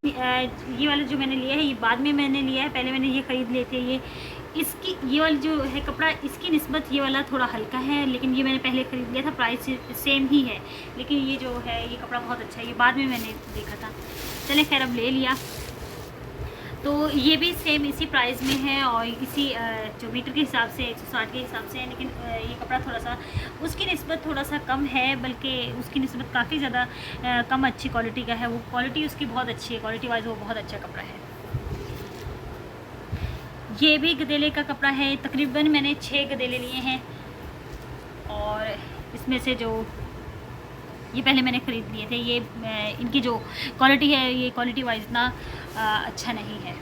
ये वाला जो मैंने लिया है ये बाद में मैंने लिया है, पहले मैंने ये ख़रीद लिए थे। ये वाला जो है कपड़ा इसकी निस्बत ये वाला थोड़ा हल्का है, लेकिन ये मैंने पहले ख़रीद लिया था, प्राइस सेम ही है, लेकिन ये जो है ये कपड़ा बहुत अच्छा है, ये बाद में मैंने देखा था। चलें खैर अब ले लिया। तो ये भी सेम इसी प्राइस में है और इसी जो मीटर के हिसाब से 160 के हिसाब से है, लेकिन ये कपड़ा थोड़ा सा उसकी निस्बत थोड़ा सा कम है, बल्कि उसकी निस्बत काफ़ी ज़्यादा कम अच्छी क्वालिटी का है। वो क्वालिटी उसकी बहुत अच्छी है, क्वालिटी वाइज वो बहुत अच्छा कपड़ा है। ये भी गदेले का कपड़ा है, तकरीबन मैंने 6 गदेले लिए हैं और इसमें से जो ये पहले मैंने ख़रीद लिए थे, ये इनकी जो क्वालिटी है ये क्वालिटी वाइज इतना अच्छा नहीं है।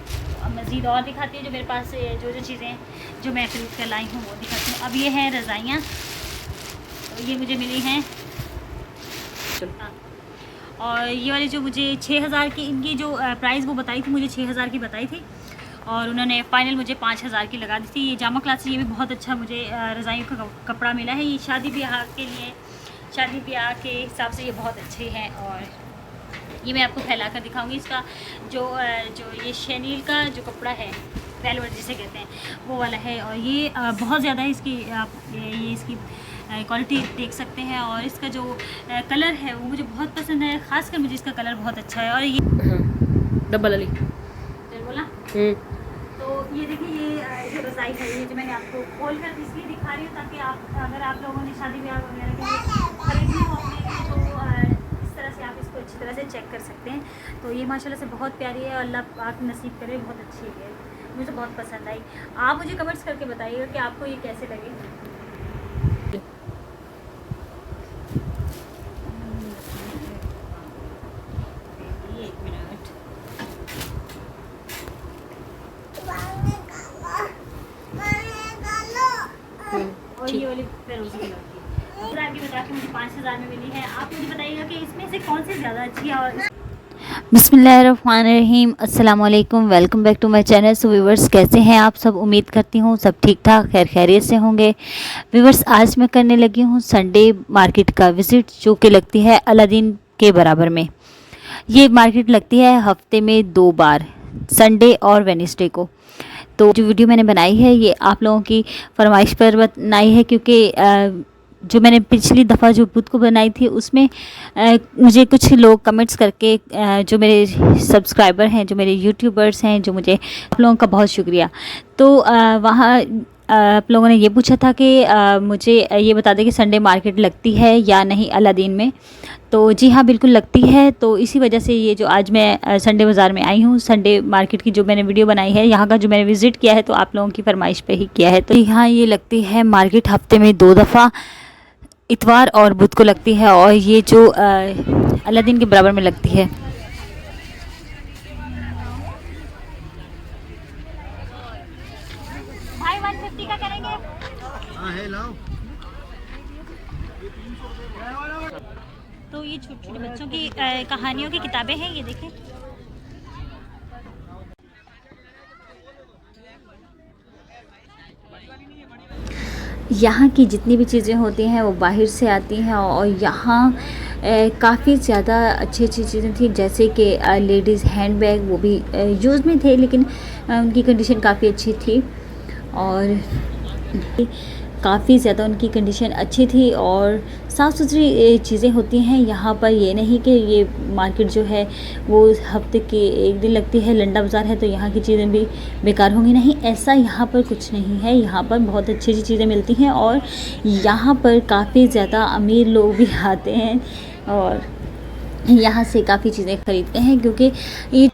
तो अब मज़ीद और दिखाती हूँ जो मेरे पास जो चीज़ें जो मैं ख़रीद कर लाई हूँ वो दिखाती हूँ। अब ये हैं रज़ाइयाँ, तो ये मुझे मिली हैं और ये वाली जो मुझे 6000 की, इनकी जो प्राइस वो बताई थी मुझे 6000 की बताई थी और उन्होंने फ़ाइनल मुझे 5000 की लगा दी थी। ये जामा क्लास से ये भी बहुत अच्छा मुझे रज़ाइयों का कपड़ा मिला है। ये शादी ब्याह के लिए, शादी ब्याह के हिसाब से ये बहुत अच्छे हैं और ये मैं आपको फैला कर दिखाऊंगी। इसका जो ये शनील का जो कपड़ा है, वेलवेट जिसे कहते हैं, वो वाला है और ये बहुत ज़्यादा है इसकी, ये इसकी क्वालिटी देख सकते हैं और इसका जो कलर है वो मुझे बहुत पसंद है, ख़ासकर मुझे इसका कलर बहुत अच्छा है। और ये डबल अली बोला तो ये देखिए, ये जो रज़ाई है ये जो मैंने आपको खोल कर इसलिए दिखा रही हूँ ताकि अगर आप लोगों ने शादी ब्याह वगैरह के लिए खरीदनी हो अपने लिए तो इस तरह से आप इसको अच्छी तरह से चेक कर सकते हैं। तो ये माशाल्लाह से बहुत प्यारी है और अल्लाह पाक नसीब करे, बहुत अच्छी है, मुझे बहुत पसंद आई। आप मुझे कमेंट्स करके बताइएगा कि आपको ये कैसे लगे। और ये वाली फिरोजी कलर की आपकी बता के मुझे 5000 में मिली है। आप मुझे बताइएगा कि इसमें से कौन सी ज़्यादा अच्छी है। और बिस्मिल्लाहिर्रहमानिर्रहीम, अस्सलाम वालेकुम, welcome back to my channel. So viewers, कैसे हैं आप सब? उम्मीद करती हूँ सब ठीक ठाक खैर खैरियत से होंगे। व्यूवर्स, आज मैं करने लगी हूँ संडे मार्केट का विज़िट, जो कि लगती है अलादीन के बराबर में। ये मार्केट लगती है हफ्ते में 2 बार, संडे और वेडनेसडे को। तो जो वीडियो मैंने बनाई है ये आप लोगों की फरमाइश पर बनाई है, क्योंकि जो मैंने पिछली दफ़ा जो बुध को बनाई थी उसमें मुझे कुछ लोग कमेंट्स करके, जो मेरे सब्सक्राइबर हैं, जो मेरे यूट्यूबर्स हैं, जो मुझे, आप लोगों का बहुत शुक्रिया। तो वहाँ आप लोगों ने ये पूछा था कि मुझे ये बता दें कि संडे मार्केट लगती है या नहीं अलादीन में। तो जी हाँ, बिल्कुल लगती है। तो इसी वजह से ये जो आज मैं संडे बाज़ार में आई हूँ, संडे मार्केट की जो मैंने वीडियो बनाई है, यहाँ का जो मैंने विज़िट किया है, तो आप लोगों की फरमाइश पे ही किया है। तो यहाँ ये लगती है मार्केट हफ्ते में 2 दफ़ा, इतवार और बुध को लगती है और ये जो अलादीन के बराबर में लगती है। भाई 150 का करेंगे? हाँ है, लाओ। तो ये छोटे छोटे बच्चों की कहानियों की किताबें हैं, ये देखें। यहाँ की जितनी भी चीज़ें होती हैं वो बाहर से आती हैं और यहाँ काफ़ी ज़्यादा अच्छी अच्छी चीज़ें थी, जैसे कि लेडीज़ हैंडबैग, वो भी यूज़ में थे लेकिन उनकी कंडीशन काफ़ी अच्छी थी और काफ़ी ज़्यादा उनकी कंडीशन अच्छी थी और साफ़ सुथरी चीज़ें होती हैं यहाँ पर। ये नहीं कि ये मार्केट जो है वो हफ्ते के एक दिन लगती है, लंडा बाज़ार है तो यहाँ की चीज़ें भी बेकार होंगी, नहीं, ऐसा यहाँ पर कुछ नहीं है। यहाँ पर बहुत अच्छी अच्छी चीज़ें मिलती हैं और यहाँ पर काफ़ी ज़्यादा अमीर लोग भी आते हैं और यहाँ से काफ़ी चीज़ें ख़रीदते हैं, क्योंकि ये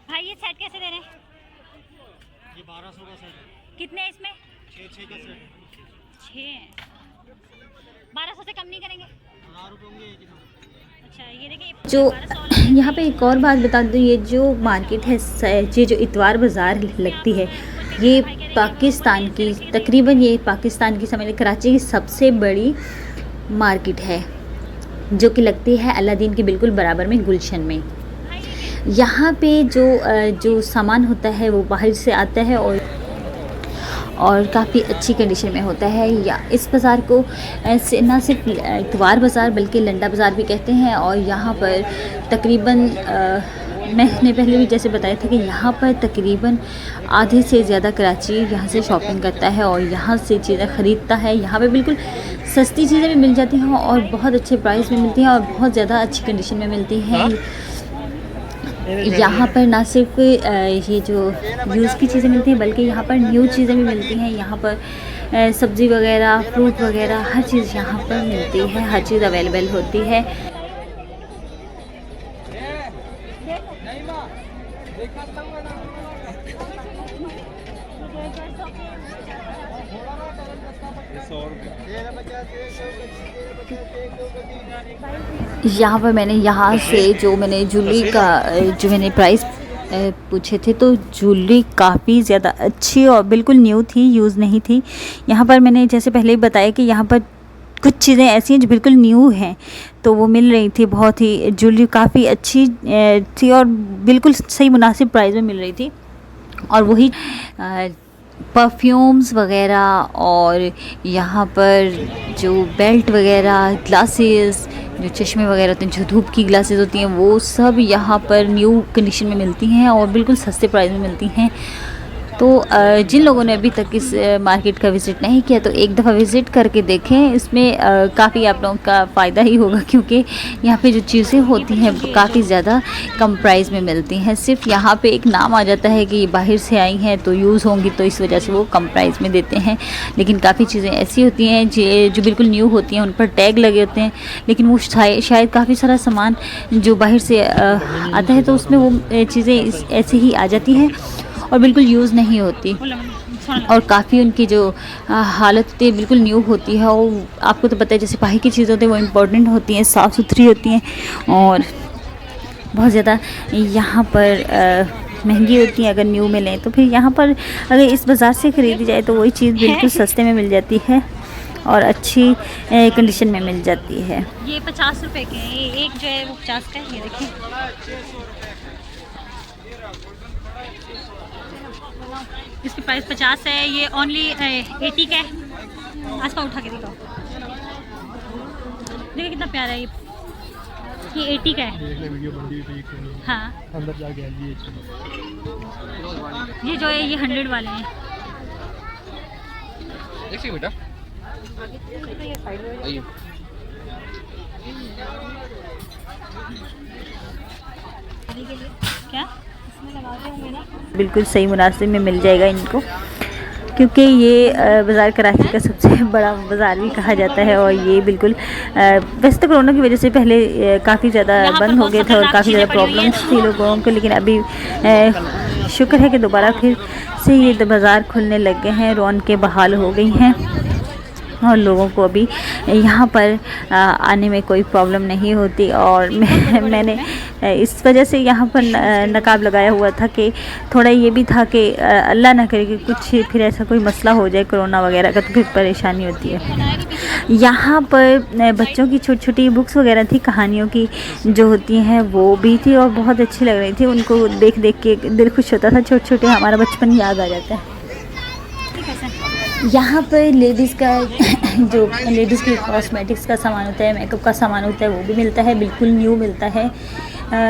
भाई ये सेट कैसे दे रहे हैं? ये 1200 का सेट है। कितने हैं इसमें? 6 का सेट है। 6 1200 से कम नहीं करेंगे? 1000 रुपये होंगे एक ही का। अच्छा, ये देखिए जो यहाँ पे एक और बात बता दूँ, ये जो मार्केट है, ये जो इतवार बाज़ार लगती है, ये पाकिस्तान की, तकरीबन ये पाकिस्तान की, समझ लें कराची की सबसे बड़ी मार्केट है, जो कि लगती है अलादीन के बिल्कुल बराबर में, गुलशन में। यहाँ पे जो सामान होता है वो बाहर से आता है और काफ़ी अच्छी कंडीशन में होता है। या इस बाज़ार को ऐसे ना सिर्फ इतवार बाज़ार बल्कि लंडा बाज़ार भी कहते हैं। और यहाँ पर तकरीबन मैंने पहले भी जैसे बताया था कि यहाँ पर तकरीबन आधे से ज़्यादा कराची यहाँ से शॉपिंग करता है और यहाँ से चीज़ें ख़रीदता है। यहाँ पे बिल्कुल सस्ती चीज़ें भी मिल जाती हैं और बहुत अच्छे प्राइस में मिलती हैं और बहुत ज़्यादा अच्छी कंडीशन में मिलती हैं। यहाँ पर ना सिर्फ ये जो यूज़ की चीज़ें मिलती हैं बल्कि यहाँ पर न्यू चीज़ें भी मिलती हैं। यहाँ पर सब्ज़ी वगैरह, फ्रूट वगैरह हर चीज़ यहाँ पर मिलती है, हर चीज़ अवेलेबल होती है। यहाँ पर मैंने यहाँ से जो मैंने ज्वेलरी का जो मैंने प्राइस पूछे थे तो ज्वेलरी काफ़ी ज़्यादा अच्छी और बिल्कुल न्यू थी, यूज़ नहीं थी। यहाँ पर मैंने जैसे पहले ही बताया कि यहाँ पर कुछ चीज़ें ऐसी हैं जो बिल्कुल न्यू हैं तो वो मिल रही थी। बहुत ही ज्वेलरी काफ़ी अच्छी थी और बिल्कुल सही मुनासिब प्राइस में मिल रही थी। और वही परफ्यूम्स वगैरह और यहाँ पर जो बेल्ट वगैरह, ग्लासेस, जो चश्मे वगैरह होते हैं, जो धूप की ग्लासेस होती हैं, वो सब यहाँ पर न्यू कंडीशन में मिलती हैं और बिल्कुल सस्ते प्राइस में मिलती हैं। तो जिन लोगों ने अभी तक इस मार्केट का विज़िट नहीं किया तो एक दफ़ा विज़िट करके देखें। इसमें काफ़ी आप लोगों का फ़ायदा ही होगा क्योंकि यहाँ पे जो चीज़ें होती हैं काफ़ी ज़्यादा कम प्राइस में मिलती हैं। सिर्फ यहाँ पे एक नाम आ जाता है कि ये बाहर से आई हैं तो यूज़ होंगी तो इस वजह से वो कम प्राइस में देते हैं, लेकिन काफ़ी चीज़ें ऐसी होती हैं जो बिल्कुल न्यू होती हैं, उन पर टैग लगे होते हैं, लेकिन वो शायद काफ़ी सारा सामान जो बाहर से आता है तो उसमें वो चीज़ें ऐसे ही आ जाती हैं और बिल्कुल यूज़ नहीं होती और काफ़ी उनकी जो हालत होती है बिल्कुल न्यू होती है। और आपको तो पता है जैसे बाहर की चीज़ें होती हैं वो इम्पोर्टेंट होती हैं, साफ़ सुथरी होती हैं और बहुत ज़्यादा यहाँ पर महंगी होती हैं। अगर न्यू मिलें तो फिर यहाँ पर अगर इस बाज़ार से ख़रीदी जाए तो वही चीज़ बिल्कुल सस्ते में मिल जाती है और अच्छी कंडीशन में मिल जाती है। ये 50 रुपए के हैं, ये एक जो है वो 50 का है। ये देखिए इसकी प्राइस 50 है, ये ओनली 80 का है। आसपा उठा के दिखाओ, देखिए कितना प्यारा है ये 80 का है। हाँ अंदर जाके ये जो है ये 100 वाले हैं। देखिए बेटा आइए। क्या बिल्कुल सही मुनासिब में मिल जाएगा इनको क्योंकि ये बाज़ार कराची का सबसे बड़ा बाज़ार भी कहा जाता है। और ये बिल्कुल वैसे तो कोरोना की वजह से पहले काफ़ी ज़्यादा बंद हो गए थे और काफ़ी ज़्यादा प्रॉब्लम्स थी लोगों को, लेकिन अभी शुक्र है कि दोबारा फिर से ये बाज़ार खुलने लग गए हैं, रौनकें बहाल हो गई हैं और लोगों को अभी यहाँ पर आने में कोई प्रॉब्लम नहीं होती। और मैंने इस वजह से यहाँ पर नकाब लगाया हुआ था कि थोड़ा ये भी था कि अल्लाह ना करे कि कुछ फिर ऐसा कोई मसला हो जाए कोरोना वगैरह का तो फिर परेशानी होती है। यहाँ पर बच्चों की छोटी छोटी बुक्स वगैरह थी, कहानियों की जो होती हैं वो भी थी और बहुत अच्छी लग रही थी। उनको देख देख के दिल खुश होता था, छोटे छोटे हमारा बचपन याद आ जाता है। यहाँ पर लेडीज़ का जो लेडीज़ की कॉस्मेटिक्स का सामान होता है, मेकअप का सामान होता है वो भी मिलता है, बिल्कुल न्यू मिलता है।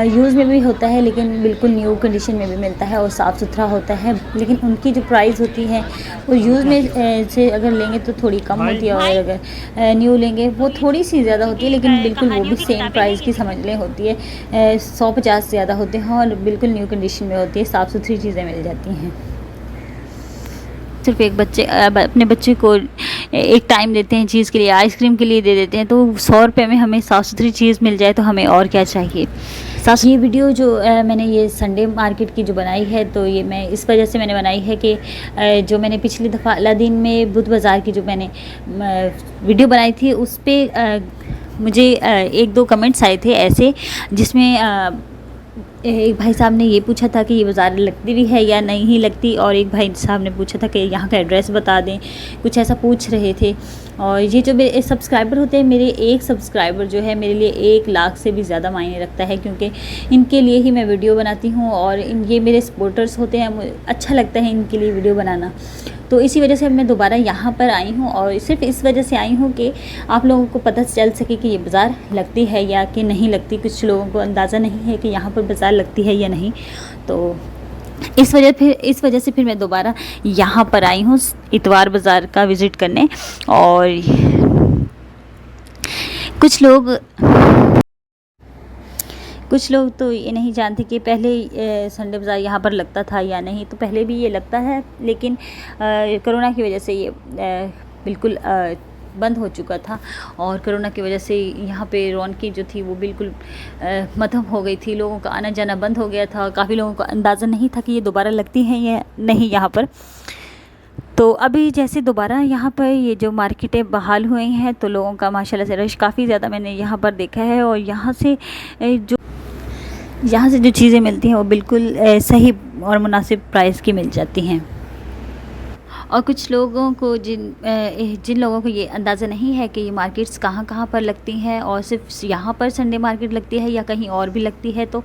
यूज़ में भी होता है लेकिन बिल्कुल न्यू कंडीशन में भी मिलता है और साफ़ सुथरा होता है। लेकिन उनकी जो प्राइस होती है वो यूज़ में से अगर लेंगे तो थोड़ी कम होती है और अगर न्यू लेंगे वो थोड़ी सी ज़्यादा होती है, लेकिन बिल्कुल वो भी सेम प्राइस की समझ लें होती है। 150 ज़्यादा होते हैं और बिल्कुल न्यू कंडीशन में होती है, साफ़ सुथरी चीज़ें मिल जाती हैं। सिर्फ एक बच्चे अपने बच्चे को एक टाइम देते हैं चीज़ के लिए, आइसक्रीम के लिए दे देते हैं, तो 100 रुपये में हमें साफ़ सुथरी चीज़ मिल जाए तो हमें और क्या चाहिए। ये वीडियो जो मैंने ये संडे मार्केट की जो बनाई है तो ये मैं इस वजह से मैंने बनाई है कि जो मैंने पिछली दफ़ा अलादीन में बुध बाज़ार की जो मैंने वीडियो बनाई थी उस पर मुझे 1-2 कमेंट्स आए थे ऐसे, जिसमें एक भाई साहब ने ये पूछा था कि ये बाज़ार लगती भी है या नहीं लगती, और एक भाई साहब ने पूछा था कि यहाँ का एड्रेस बता दें, कुछ ऐसा पूछ रहे थे। और ये जो मेरे सब्सक्राइबर होते हैं, मेरे एक सब्सक्राइबर जो है मेरे लिए 1 लाख से भी ज़्यादा मायने रखता है, क्योंकि इनके लिए ही मैं वीडियो बनाती हूँ और ये मेरे सपोर्टर्स होते हैं। अच्छा लगता है इनके लिए वीडियो बनाना। तो इसी वजह से मैं दोबारा यहाँ पर आई हूँ, और सिर्फ इस वजह से आई हूँ कि आप लोगों को पता चल सके कि ये बाज़ार लगती है या कि नहीं लगती। कुछ लोगों को अंदाज़ा नहीं है कि यहाँ पर बाज़ार लगती है या नहीं, तो इस वजह से फिर मैं दोबारा यहाँ पर आई हूँ इतवार बाज़ार का विज़िट करने। और कुछ लोग तो ये नहीं जानते कि पहले संडे बाज़ार यहाँ पर लगता था या नहीं। तो पहले भी ये लगता है, लेकिन कोरोना की वजह से ये बिल्कुल बंद हो चुका था, और कोरोना की वजह से यहाँ पे रौनकें जो थी वो बिल्कुल मद्धम हो गई थी। लोगों का आना जाना बंद हो गया था। काफ़ी लोगों को अंदाज़ा नहीं था कि ये दोबारा लगती हैं या नहीं यहाँ पर। तो अभी जैसे दोबारा यहाँ पर ये जो मार्केटें बहाल हुई हैं, तो लोगों का माशाल्लाह से रश काफ़ी ज़्यादा मैंने यहाँ पर देखा है। और यहाँ से जो चीज़ें मिलती हैं वो बिल्कुल सही और मुनासिब प्राइस की मिल जाती हैं। और कुछ लोगों को जिन लोगों को ये अंदाज़ा नहीं है कि ये मार्केट्स कहाँ पर लगती हैं, और सिर्फ यहाँ पर संडे मार्केट लगती है या कहीं और भी लगती है, तो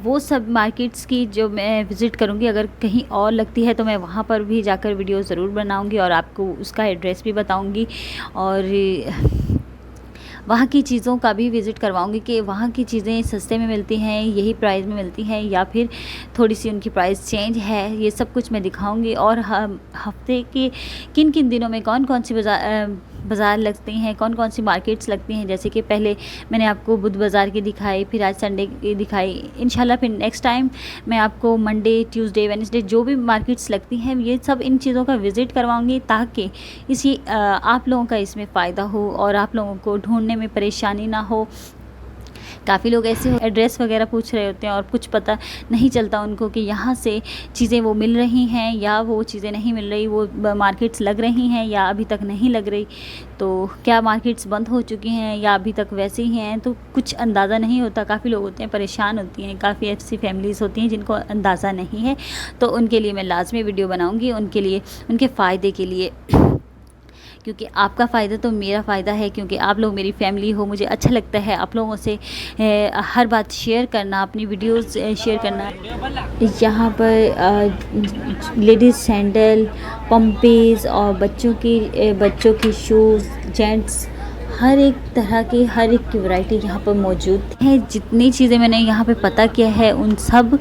वो सब मार्केट्स की जो मैं विज़िट करूँगी, अगर कहीं और लगती है तो मैं वहाँ पर भी जाकर वीडियो ज़रूर बनाऊँगी और आपको उसका एड्रेस भी बताऊँगी, और वहाँ की चीज़ों का भी विज़िट करवाऊँगी कि वहाँ की चीज़ें सस्ते में मिलती हैं, यही प्राइस में मिलती हैं, या फिर थोड़ी सी उनकी प्राइस चेंज है। ये सब कुछ मैं दिखाऊँगी। और हफ्ते के किन किन दिनों में कौन कौन सी बाज़ार लगती हैं, कौन कौन सी मार्केट्स लगती हैं। जैसे कि पहले मैंने आपको बुध बाज़ार की दिखाई, फिर आज संडे की दिखाई। इंशाल्लाह फिर नेक्स्ट टाइम मैं आपको मंडे, ट्यूसडे, वेडनेसडे जो भी मार्केट्स लगती हैं, ये सब इन चीज़ों का विज़िट करवाऊँगी, ताकि आप लोगों का इसमें फ़ायदा हो और आप लोगों को ढूंढने में परेशानी ना हो। काफ़ी लोग ऐसे एड्रेस वगैरह पूछ रहे होते हैं और कुछ पता नहीं चलता उनको कि यहाँ से चीज़ें वो मिल रही हैं या वो चीज़ें नहीं मिल रही, वो मार्केट्स लग रही हैं या अभी तक नहीं लग रही, तो क्या मार्केट्स बंद हो चुकी हैं या अभी तक वैसे ही हैं, तो कुछ अंदाज़ा नहीं होता। काफ़ी लोग होते हैं, परेशान होती हैं, काफ़ी ऐसी फैमिलीज़ होती हैं जिनको अंदाज़ा नहीं है। तो उनके लिए मैं लाजमी वीडियो बनाऊँगी, उनके लिए, उनके फ़ायदे के लिए, क्योंकि आपका फ़ायदा तो मेरा फ़ायदा है, क्योंकि आप लोग मेरी फैमिली हो। मुझे अच्छा लगता है आप लोगों से हर बात शेयर करना, अपनी वीडियोस शेयर करना। यहाँ पर लेडीज़ सैंडल, पम्पेज़ और बच्चों की शूज़, जेंट्स, हर एक तरह की, हर एक की वैरायटी यहाँ पर मौजूद है। जितनी चीज़ें मैंने यहाँ पे पता किया है, उन सब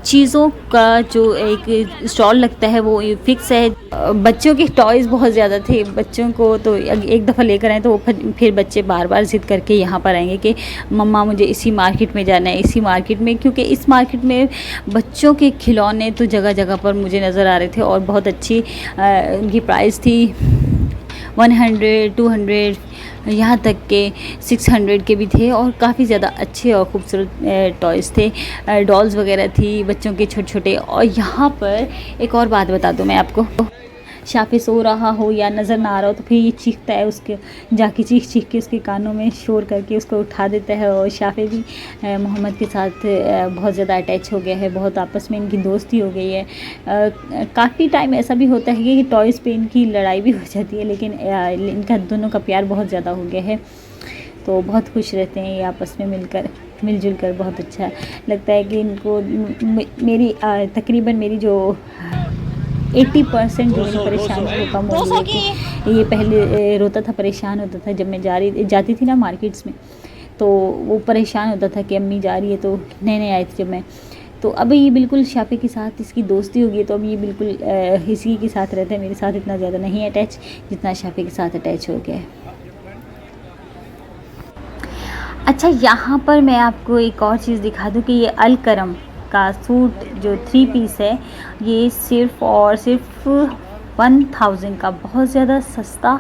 चीज़ों का जो एक स्टॉल लगता है वो फिक्स है। बच्चों के टॉयज़ बहुत ज़्यादा थे। बच्चों को तो एक दफ़ा लेकर आए तो फिर बच्चे बार बार ज़िद करके यहाँ पर आएंगे कि मम्मा मुझे इसी मार्केट में जाना है, इसी मार्केट में, क्योंकि इस मार्केट में बच्चों के खिलौने तो जगह जगह पर मुझे नज़र आ रहे थे और बहुत अच्छी उनकी प्राइस थी। 100, 200, यहाँ तक के 600 के भी थे, और काफ़ी ज़्यादा अच्छे और ख़ूबसूरत टॉयज़ थे। डॉल्स वगैरह थी बच्चों के छोटे छोटे। और यहाँ पर एक और बात बता दूँ मैं आपको, शाफी सो रहा हो या नज़र ना आ रहा हो तो फिर ये चीखता है, उसके जाके चीख के उसके कानों में शोर करके उसको उठा देता है। और शाफी भी मोहम्मद के साथ बहुत ज़्यादा अटैच हो गया है, बहुत आपस में इनकी दोस्ती हो गई है। काफ़ी टाइम ऐसा भी होता है कि टॉयज़ पे इनकी लड़ाई भी हो जाती है, लेकिन इनका दोनों का प्यार बहुत ज़्यादा हो गया है, तो बहुत खुश रहते हैं ये आपस में मिलजुल कर। बहुत अच्छा लगता है कि इनको मेरी तकरीबन मेरी जो 80% जो मेरी परेशानी को कम हो गई है। ये पहले रोता था, परेशान होता था जब मैं जाती थी ना मार्केट्स में, तो वो परेशान होता था कि अम्मी जा रही है, तो नए आए थे जब मैं, तो अब ये बिल्कुल शाफी के साथ इसकी दोस्ती हो गई, तो अब ये बिल्कुल इसी के साथ रहता है, मेरे साथ इतना ज़्यादा नहीं अटैच जितना शाफी के साथ अटैच हो गया है। अच्छा, यहाँ पर मैं आपको एक और चीज़ दिखा दूँ कि ये अल करम का सूट जो 3 पीस है, ये सिर्फ़ और सिर्फ 1000 का, बहुत ज़्यादा सस्ता,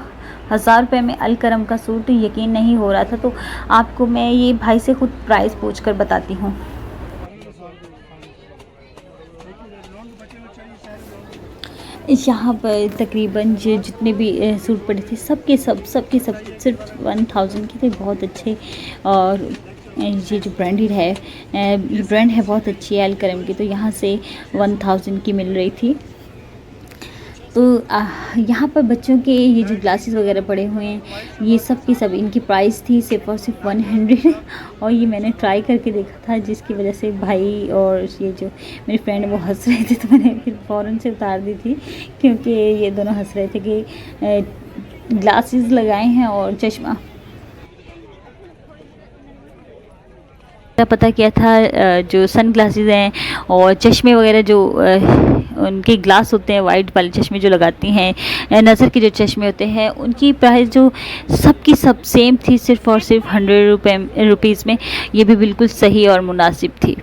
1000 रुपये में अल करम का सूट। यकीन नहीं हो रहा था, तो आपको मैं ये भाई से ख़ुद प्राइस पूछ कर बताती हूँ। यहाँ पर तकरीबन जितने भी सूट पड़े थे सबके सब सिर्फ 1000 के थे, बहुत अच्छे। और ये जो ब्रांडेड है, ये ब्रांड है बहुत अच्छी है अल करम की, तो यहाँ से 1000 की मिल रही थी। तो यहाँ पर बच्चों के ये जो ग्लासेस वगैरह पड़े हुए हैं ये सब की सब इनकी प्राइस थी सिर्फ और सिर्फ 100 और ये मैंने ट्राई करके देखा था, जिसकी वजह से भाई और ये जो मेरी फ्रेंड वो हंस रहे थे, तो मैंने फिर फ़ौरन से उतार दी थी, क्योंकि ये दोनों हंस रहे थे कि ग्लासेस लगाए हैं और चश्मा। पता किया था जो सन ग्लासेस हैं और चश्मे वगैरह जो उनके ग्लास होते हैं, वाइट वाले चश्मे जो लगाती हैं, नज़र के जो चश्मे होते हैं, उनकी प्राइस जो सबकी सब सेम थी, सिर्फ़ और सिर्फ 100 रुपीज़ में। ये भी बिल्कुल सही और मुनासिब थी,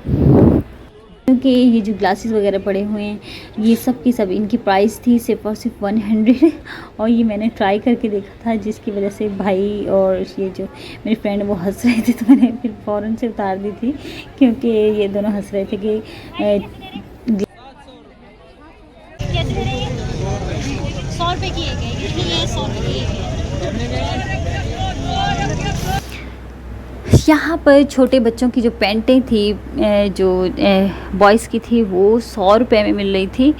क्योंकि ये जो ग्लासेस वगैरह पड़े हुए हैं ये सब की सब इनकी प्राइस थी सिर्फ और सिर्फ 100 और ये मैंने ट्राई करके देखा था, जिसकी वजह से भाई और ये जो मेरी फ्रेंड वो हंस रहे थे, तो मैंने फिर फ़ौरन से उतार दी थी, क्योंकि ये दोनों हंस रहे थे कि 100 रुपये की एक है, ये 100 रुपये की एक है। यहाँ पर छोटे बच्चों की जो पैंटें थी, जो बॉयज़ की थी, वो 100 रुपये में मिल रही थी।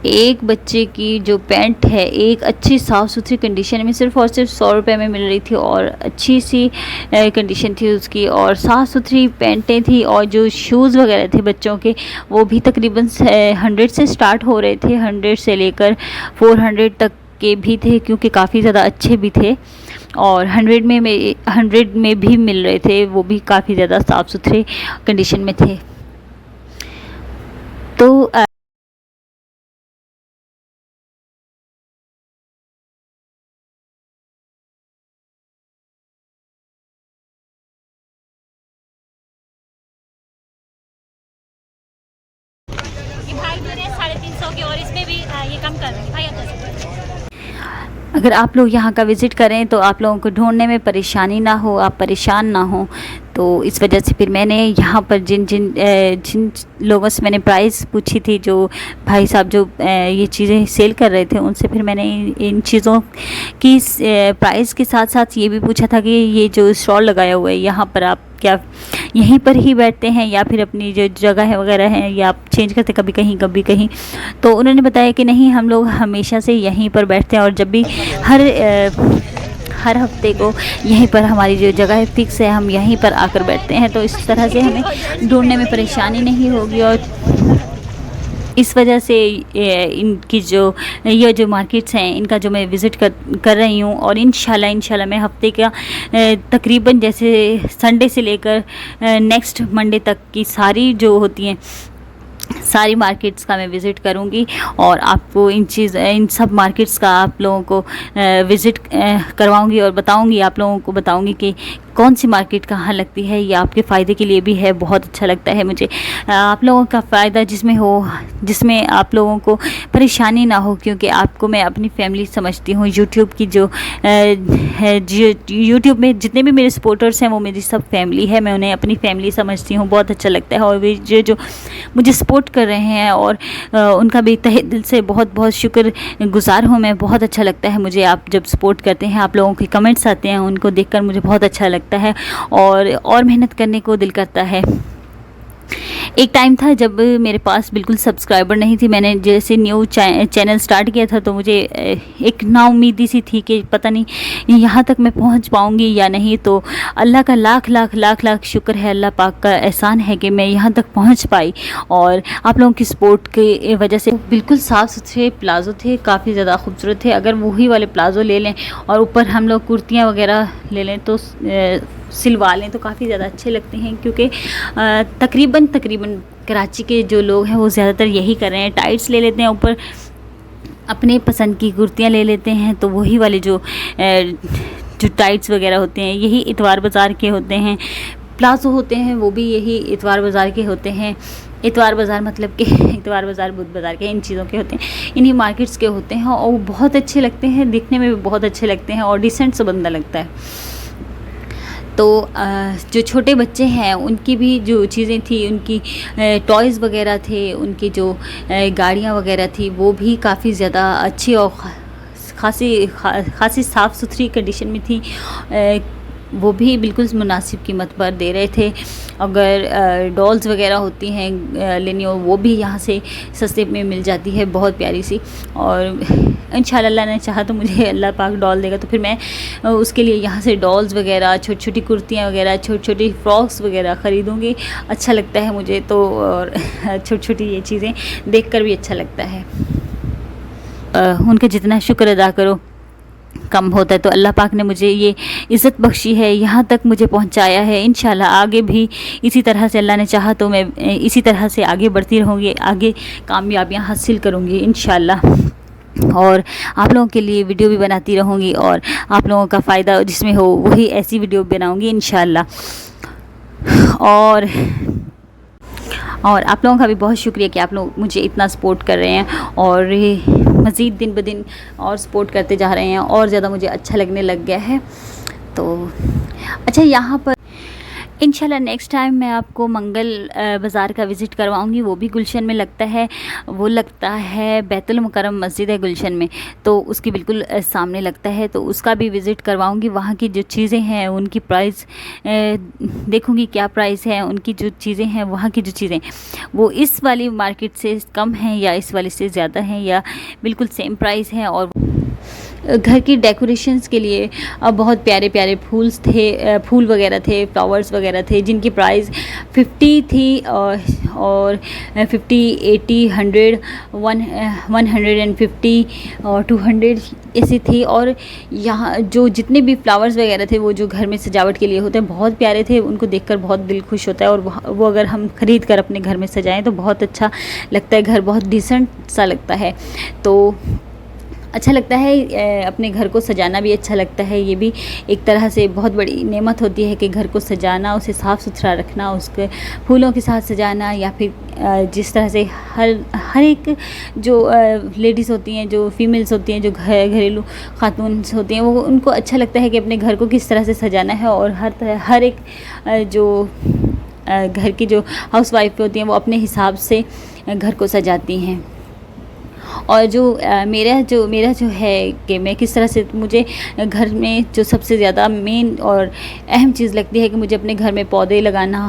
एक बच्चे की जो पैंट है एक अच्छी साफ़ सुथरी कंडीशन में सिर्फ़ और सिर्फ 100 रुपये में मिल रही थी, और अच्छी सी कंडीशन थी उसकी, और साफ़ सुथरी पैंटें थी। और जो शूज़ वगैरह थे बच्चों के, वो भी तकरीबन 100 से स्टार्ट हो रहे थे, 100 से लेकर 400 तक के भी थे, क्योंकि काफ़ी ज़्यादा अच्छे भी थे। और 100 में भी मिल रहे थे, वो भी काफ़ी ज़्यादा साफ़ सुथरे कंडीशन में थे। तो ये भाई दे रहे हैं 350 के, और इसमें भी ये कम कर रहे हैं भाई, अगर आप लोग यहाँ का विज़िट करें तो आप लोगों को ढूंढने में परेशानी ना हो, आप परेशान ना हो। तो इस वजह से फिर मैंने यहाँ पर जिन लोगों से मैंने प्राइस पूछी थी, जो भाई साहब जो ये चीज़ें सेल कर रहे थे, उनसे फिर मैंने इन चीज़ों की प्राइस के साथ साथ ये भी पूछा था कि ये जो स्टॉल लगाया हुआ है यहाँ पर आप क्या यहीं पर ही बैठते हैं या फिर अपनी जो जगह है वगैरह है या आप चेंज करते कभी कहीं। तो उन्होंने बताया कि नहीं, हम लोग हमेशा से यहीं पर बैठते हैं, और जब भी हर हफ्ते को यहीं पर हमारी जो जगह है फिक्स है, हम यहीं पर आकर बैठते हैं। तो इस तरह से हमें ढूंढने में परेशानी नहीं होगी, और इस वजह से इनकी ये जो मार्केट्स हैं इनका जो मैं विज़िट कर रही हूँ, और इंशाल्लाह मैं हफ्ते का तकरीबन जैसे संडे से लेकर नेक्स्ट मंडे तक की सारी जो होती हैं सारी मार्केट्स का मैं विज़िट करूंगी, और आपको इन सब मार्केट्स का आप लोगों को विज़िट करवाऊंगी और आप लोगों को बताऊंगी कि कौन सी मार्केट कहाँ लगती है। ये आपके फ़ायदे के लिए भी है, बहुत अच्छा लगता है मुझे आप लोगों का फ़ायदा जिसमें आप लोगों को परेशानी ना हो, क्योंकि आपको मैं अपनी फैमिली समझती हूँ। यूट्यूब की जो यूट्यूब में जितने भी मेरे सपोर्टर्स हैं वो मेरी सब फैमिली है, मैं उन्हें अपनी फैमिली समझती हूँ। बहुत अच्छा लगता है, और वे जो मुझे सपोर्ट कर रहे हैं, और उनका भी तहे दिल से बहुत बहुत शुक्रगुज़ार हूँ मैं। बहुत अच्छा लगता है मुझे आप जब सपोर्ट करते हैं, आप लोगों के कमेंट्स आते हैं, उनको देखकर मुझे बहुत अच्छा लगता है, और मेहनत करने को दिल करता है। एक टाइम था जब मेरे पास बिल्कुल सब्सक्राइबर नहीं थी, मैंने जैसे न्यू चैनल स्टार्ट किया था, तो मुझे एक नाउमीदी सी थी कि पता नहीं यहाँ तक मैं पहुँच पाऊँगी या नहीं। तो अल्लाह का लाख लाख शुक्र है, अल्लाह पाक का एहसान है कि मैं यहाँ तक पहुँच पाई, और आप लोगों की सपोर्ट की वजह से। बिल्कुल साफ़ सुथरे प्लाज़ो थे, काफ़ी ज़्यादा खूबसूरत थे। अगर वही वाले प्लाज़ो ले लें और ऊपर हम लोग कुर्तियाँ वगैरह ले लें तो सिलवा लें तो काफ़ी ज़्यादा अच्छे लगते हैं, क्योंकि तकरीबन कराची के जो लोग हैं वो ज़्यादातर यही कर रहे हैं, टाइट्स ले लेते हैं, ऊपर अपने पसंद की कुर्तियाँ ले लेते हैं। तो वही वाले जो टाइट्स वगैरह होते हैं यही इतवार बाज़ार के होते हैं, प्लाज़ो होते हैं वो भी यही इतवार बाज़ार के होते हैं। इतवार बाज़ार मतलब कि इतवार बाज़ार बुध बाज़ार के, इन चीज़ों के होते हैं, इन्हीं मार्केट्स के होते हैं, और वो बहुत अच्छे लगते हैं, दिखने में भी बहुत अच्छे लगते हैं, और डिसेंट सा बंदा लगता है। तो जो छोटे बच्चे हैं उनकी भी जो चीज़ें थी, उनकी टॉयज़ वगैरह थे, उनकी जो गाड़ियाँ वगैरह थी, वो भी काफ़ी ज़्यादा अच्छी और खासी साफ़ सुथरी कंडीशन में थी। वो भी बिल्कुल मुनासिब कीमत पर दे रहे थे। अगर डॉल्स वगैरह होती हैं लेनी हो, वो भी यहाँ से सस्ते में मिल जाती है, बहुत प्यारी सी। और इंशाल्लाह अल्लाह ने चाहा तो मुझे अल्लाह पाक डॉल देगा तो फिर मैं उसके लिए यहाँ से डॉल्स वगैरह, छोटी छोटी कुर्तियाँ वगैरह, छोटी छोटी फ्रॉक्स वगैरह ख़रीदूँगी। अच्छा लगता है मुझे तो, और छोटी छोटी ये चीज़ें देखकर भी अच्छा लगता है। उनका जितना शुक्र अदा करो कम होता है। तो अल्लाह पाक ने मुझे ये इज़्ज़त बख्शी है, यहाँ तक मुझे पहुँचाया है। इंशाल्लाह आगे भी इसी तरह से अल्लाह ने चाहा तो मैं इसी तरह से आगे बढ़ती रहूँगी, आगे कामयाबियाँ हासिल करूँगी इंशाल्लाह। और आप लोगों के लिए वीडियो भी बनाती रहूँगी और आप लोगों का फ़ायदा जिसमें हो वही ऐसी वीडियो बनाऊँगी इंशाल्लाह। और आप लोगों का भी बहुत शुक्रिया कि आप लोग मुझे इतना सपोर्ट कर रहे हैं और मज़ीद दिन ब दिन और सपोर्ट करते जा रहे हैं और ज़्यादा मुझे अच्छा लगने लग गया है। तो अच्छा, यहाँ पर इंशाल्लाह नेक्स्ट टाइम मैं आपको मंगल बाज़ार का विज़िट करवाऊँगी। वो भी गुलशन में लगता है, वो लगता है बैतुल मुकर्रम मस्जिद है गुलशन में, तो उसके बिल्कुल सामने लगता है, तो उसका भी विज़िट करवाऊँगी। वहाँ की जो चीज़ें हैं उनकी प्राइस देखूँगी क्या प्राइस है, उनकी जो चीज़ें हैं वहाँ की जो चीज़ें वो इस वाली मार्केट से कम हैं या इस वाली से ज़्यादा हैं या बिल्कुल सेम प्राइस है। और घर की डेकोरेशंस के लिए बहुत प्यारे प्यारे फूल वगैरह थे, फ्लावर्स वगैरह थे, जिनकी प्राइस 50 थी और 50, 80, 100, 150 और 200 ऐसी थी। और यहाँ जो जितने भी फ्लावर्स वगैरह थे वो जो घर में सजावट के लिए होते हैं बहुत प्यारे थे, उनको देखकर बहुत दिल खुश होता है। और वो अगर हम ख़रीद कर अपने घर में सजाएं तो बहुत अच्छा लगता है, घर बहुत डिसेंट सा लगता है। तो अच्छा लगता है, अपने घर को सजाना भी अच्छा लगता है। ये भी एक तरह से बहुत बड़ी नेमत होती है कि घर को सजाना, उसे साफ़ सुथरा रखना, उसके फूलों के साथ सजाना, या फिर जिस तरह से हर एक जो लेडीज़ होती हैं, जो फीमेल्स होती हैं, जो घरेलू खातून होती हैं, वो उनको अच्छा लगता है कि अपने घर को किस तरह से सजाना है। और हर एक जो घर की जो हाउसवाइफ होती हैं वो अपने हिसाब से घर को सजाती हैं। और जो मेरा जो है कि मैं किस तरह से, मुझे घर में जो सबसे ज़्यादा मेन और अहम चीज़ लगती है कि मुझे अपने घर में पौधे लगाना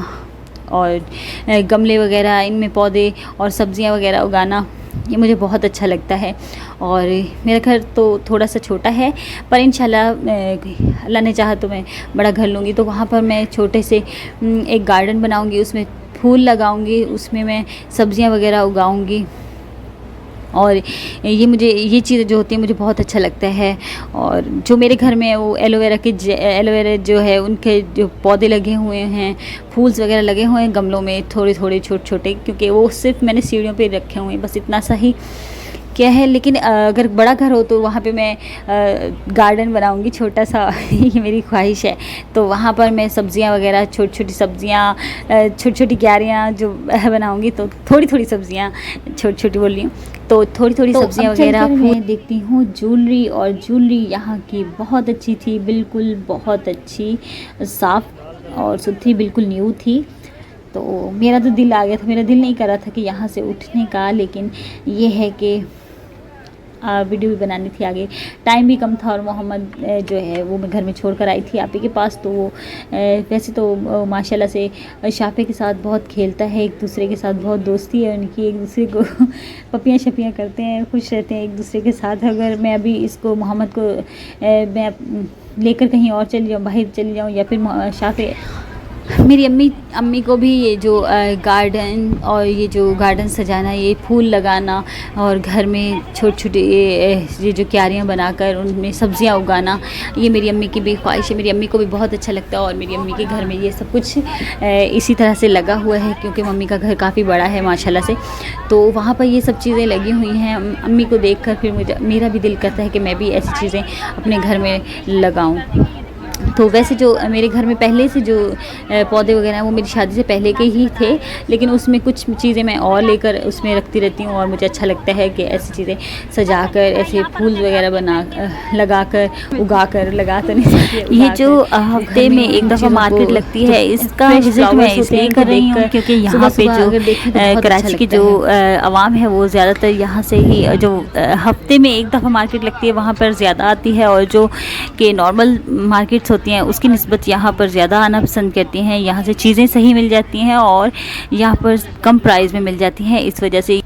और गमले वगैरह, इनमें पौधे और सब्ज़ियां वगैरह उगाना, ये मुझे बहुत अच्छा लगता है। और मेरा घर तो थोड़ा सा छोटा है, पर इंशाल्लाह अल्लाह ने चाहा तो मैं बड़ा घर लूँगी, तो वहाँ पर मैं छोटे से एक गार्डन बनाऊँगी, उसमें फूल लगाऊँगी, उसमें मैं सब्ज़ियां वगैरह उगाऊँगी। और ये चीज़ें जो होती हैं मुझे बहुत अच्छा लगता है। और जो मेरे घर में वो एलोवेरा जो है उनके जो पौधे लगे हुए हैं, फूल्स वगैरह लगे हुए हैं गमलों में, थोड़े थोड़े छोटे छोटे, क्योंकि वो सिर्फ मैंने सीढ़ियों पे रखे हुए हैं, बस इतना सा ही क्या है। लेकिन अगर बड़ा घर हो तो वहाँ पे मैं गार्डन बनाऊँगी छोटा सा ये मेरी ख्वाहिश है। तो वहाँ पर मैं सब्ज़ियाँ वगैरह, छोटी छोटी सब्ज़ियाँ, छोटी छोटी क्यारियाँ जो बनाऊँगी, तो थोड़ी थोड़ी सब्ज़ियाँ, छोटी छोटी बोल रही हूँ, तो थोड़ी थोड़ी सब्ज़ियाँ वगैरह। मैं देखती हूँ ज्वेलरी यहाँ की बहुत अच्छी थी, बिल्कुल बहुत अच्छी, साफ़ और सुथरी, बिल्कुल न्यू थी। तो मेरा तो दिल आ गया था, मेरा दिल नहीं कर रहा था कि यहाँ से उठने का, लेकिन ये है कि वीडियो भी बनानी थी आगे, टाइम भी कम था। और मोहम्मद जो है वो मैं घर में छोड़कर आई थी आपी के पास, तो वो वैसे तो माशाल्लाह से शाफे के साथ बहुत खेलता है, एक दूसरे के साथ बहुत दोस्ती है उनकी, एक दूसरे को पपियाँ शपियाँ करते हैं, खुश रहते हैं एक दूसरे के साथ। अगर मैं अभी इसको मोहम्मद को मैं लेकर कहीं और चली जाऊँ, बाहर चली जाऊँ, या फिर शाफे, मेरी अम्मी को भी ये जो गार्डन और ये जो गार्डन सजाना, ये फूल लगाना और घर में छोटी छोटी ये जो क्यारियाँ बनाकर उनमें सब्जियां उगाना, ये मेरी अम्मी की भी ख्वाहिश है। मेरी अम्मी को भी बहुत अच्छा लगता है और मेरी अम्मी के घर में ये सब कुछ इसी तरह से लगा हुआ है, क्योंकि मम्मी का घर काफ़ी बड़ा है माशाल्लाह से। तो वहाँ पर ये सब चीज़ें लगी हुई हैं। अम्मी को देखकर फिर मेरा भी दिल करता है कि मैं भी ऐसी चीज़ें अपने घर में लगाऊँ। तो वैसे जो मेरे घर में पहले से जो पौधे वगैरह हैं वो मेरी शादी से पहले के ही थे, लेकिन उसमें कुछ चीज़ें मैं और लेकर उसमें रखती रहती हूँ। और मुझे अच्छा लगता है कि ऐसी चीज़ें सजाकर, ऐसे फूल वगैरह लगाकर, उगाकर, लगा तो नहीं सकती। ये जो हफ्ते में एक दफ़ा मार्केट लगती है, इसका विजिट मैं इसलिए कर रही हूँ क्योंकि यहाँ पे जो कराची की जो आवाम है वो ज़्यादातर यहाँ से ही, जो हफ्ते में एक दफ़ा मार्केट लगती है वहाँ पर ज़्यादा आती है, और जो कि नॉर्मल मार्केट्स होती करती हैं उसकी निस्बत यहाँ पर ज़्यादा आना पसंद करती हैं। यहाँ से चीज़ें सही मिल जाती हैं और यहाँ पर कम प्राइस में मिल जाती हैं, इस वजह से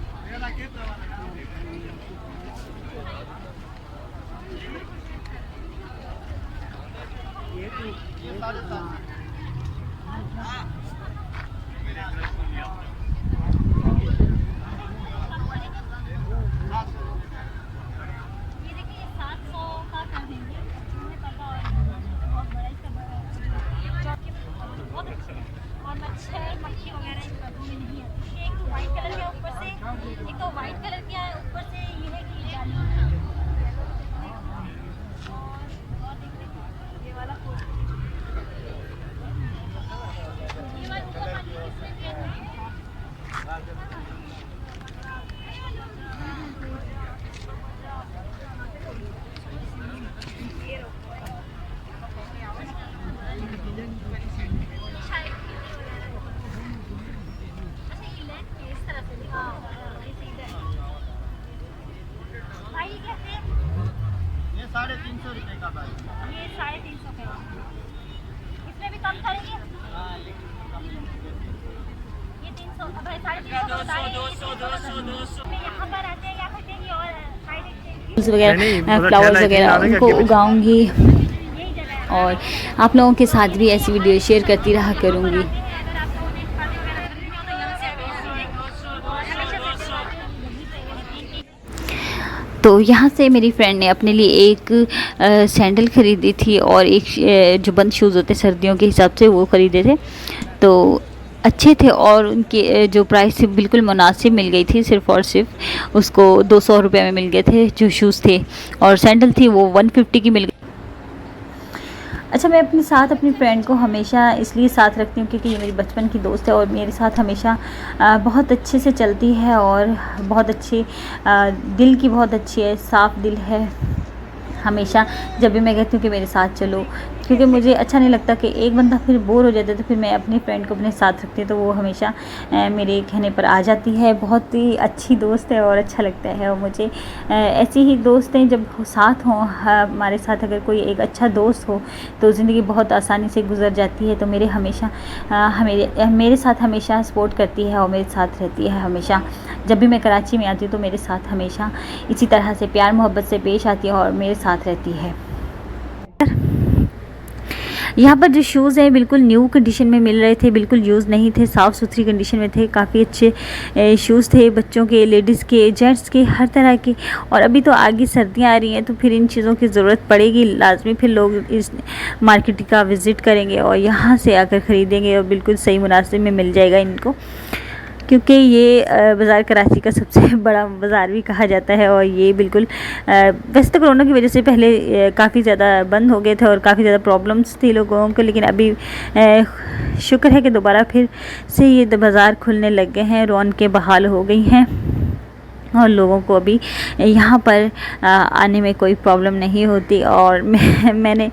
और मच्छर मक्खी वगैरह इन कपड़ों में नहीं आती है। एक तो वाइट कलर के ऊपर से, एक तो वाइट कलर के ऊपर से ये है कि जाली और देखते ये वाला कोट, ये वाला ऊपर वाली इसमें भी है। भाई ये कैसे? ये 350 रुपये का भाई। ये 350 का। इसमें भी कम करेंगे? हाँ ये ये 300 भाई 350 200 यहाँ पर आते हैं या फिर कहीं और साइड फूल्स वगैरह फ्लावर्स वगैरह उनको उगाऊंगी यही जगह है। और आप लोगों के साथ भी ऐसी वीडियो शेयर करती रहा करूँगी। अगर आप लोगों ने पर्दे वगैरह खरीदने हो तो यहाँ से तो यहाँ से मेरी फ्रेंड ने अपने लिए एक सैंडल ख़रीदी थी और एक जो बंद शूज़ होते सर्दियों के हिसाब से वो ख़रीदे थे, तो अच्छे थे और उनके जो प्राइस बिल्कुल मुनासिब मिल गई थी। सिर्फ़ और सिर्फ उसको 200 रुपये में मिल गए थे जो शूज़ थे, और सैंडल थी वो 150 की मिल गई। अच्छा, मैं अपने साथ अपनी फ्रेंड को हमेशा इसलिए साथ रखती हूँ क्योंकि ये मेरी बचपन की दोस्त है और मेरे साथ हमेशा बहुत अच्छे से चलती है और बहुत अच्छी दिल की बहुत अच्छी है, साफ़ दिल है। हमेशा जब भी मैं कहती हूँ कि मेरे साथ चलो, क्योंकि मुझे अच्छा नहीं लगता कि एक बंदा फिर बोर हो जाता है, तो फिर मैं अपनी फ्रेंड को अपने साथ रखती हूँ तो वो हमेशा मेरे कहने पर आ जाती है। बहुत ही अच्छी दोस्त है और अच्छा लगता है। और मुझे ऐसी ही दोस्त हैं जब साथ हों, हमारे साथ अगर कोई एक अच्छा दोस्त हो तो ज़िंदगी बहुत आसानी से गुजर जाती है। तो मेरे हमेशा मेरे साथ हमेशा सपोर्ट करती है और मेरे साथ रहती है हमेशा। जब भी मैं कराची में आती हूँ तो मेरे साथ हमेशा इसी तरह से प्यार मोहब्बत से पेश आती है और मेरे साथ रहती है। यहाँ पर जो शूज़ हैं बिल्कुल न्यू कंडीशन में मिल रहे थे, बिल्कुल यूज़ नहीं थे, साफ़ सुथरी कंडीशन में थे। काफ़ी अच्छे शूज़ थे, बच्चों के, लेडीज़ के, जेंट्स के, हर तरह के। और अभी तो आगे सर्दियाँ आ रही हैं तो फिर इन चीज़ों की ज़रूरत पड़ेगी लाजमी। फिर लोग इस मार्केट का विज़िट करेंगे और यहाँ से आकर ख़रीदेंगे और बिल्कुल सही मुनासिब में मिल जाएगा इनको, क्योंकि ये बाज़ार कराची का सबसे बड़ा बाज़ार भी कहा जाता है। और ये बिल्कुल वैसे तो कोरोना की वजह से पहले काफ़ी ज़्यादा बंद हो गए थे और काफ़ी ज़्यादा प्रॉब्लम्स थी लोगों को, लेकिन अभी शुक्र है कि दोबारा फिर से ये बाज़ार खुलने लग गए हैं, रौनकें बहाल हो गई हैं और लोगों को अभी यहाँ पर आने में कोई प्रॉब्लम नहीं होती। और मैंने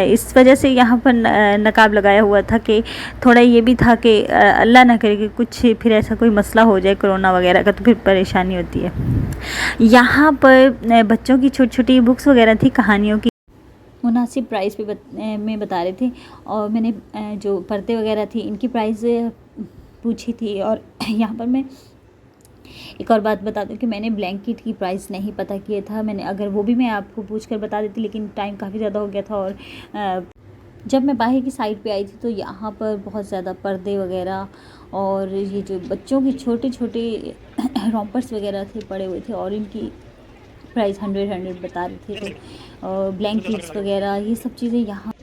इस वजह से यहाँ पर नकाब लगाया हुआ था कि थोड़ा ये भी था कि अल्लाह ना करे कि कुछ फिर ऐसा कोई मसला हो जाए कोरोना वगैरह का, तो फिर परेशानी होती है। यहाँ पर बच्चों की छोटी छोटी बुक्स वगैरह थी, कहानियों की, मुनासिब प्राइस पे में बता रहे थे। और मैंने जो पर्दे वगैरह थी इनकी प्राइस पूछी थी। और यहाँ पर मैं एक और बात बता दूं कि मैंने ब्लैंकेट की प्राइस नहीं पता किया था। मैंने अगर वो भी मैं आपको पूछकर बता देती, लेकिन टाइम काफ़ी ज़्यादा हो गया था। और जब मैं बाहर की साइड पे आई थी तो यहाँ पर बहुत ज़्यादा पर्दे वगैरह और ये जो बच्चों की छोटे छोटे रॉम्पर्स वगैरह थे पड़े हुए थे और इनकी प्राइस 100 बता रहे थे। तो ब्लैंकेट्स वगैरह ये सब चीज़ें यहाँ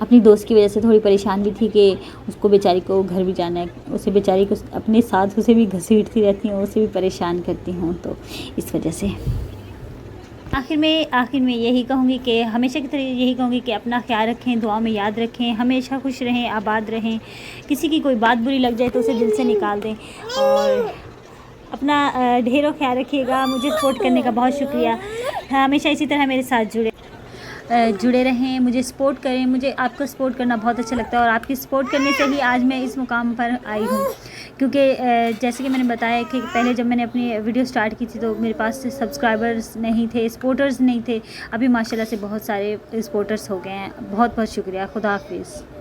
अपनी दोस्त की वजह से थोड़ी परेशान भी थी कि उसको बेचारी को घर भी जाना है, उसे बेचारी को अपने साथ उसे भी घसीटती रहती हूँ, उसे भी परेशान करती हूँ, तो इस वजह से आखिर में यही कहूँगी कि हमेशा की तरह यही कहूँगी कि अपना ख्याल रखें, दुआ में याद रखें, हमेशा खुश रहें, आबाद रहें। किसी की कोई बात बुरी लग जाए तो उसे दिल से निकाल दें और अपना ढेरों ख्याल रखिएगा। मुझे सपोर्ट करने का बहुत शुक्रिया, हमेशा इसी तरह मेरे साथ जुड़े। जुड़े रहें, मुझे सपोर्ट करें। मुझे आपका सपोर्ट करना बहुत अच्छा लगता है और आपकी सपोर्ट करने से ही आज मैं इस मुकाम पर आई हूँ। क्योंकि जैसे कि मैंने बताया कि पहले जब मैंने अपनी वीडियो स्टार्ट की थी तो मेरे पास सब्सक्राइबर्स नहीं थे, सपोर्टर्स नहीं थे। अभी माशाल्लाह से बहुत सारे सपोर्टर्स हो गए हैं। बहुत बहुत शुक्रिया। खुदा हाफिज़।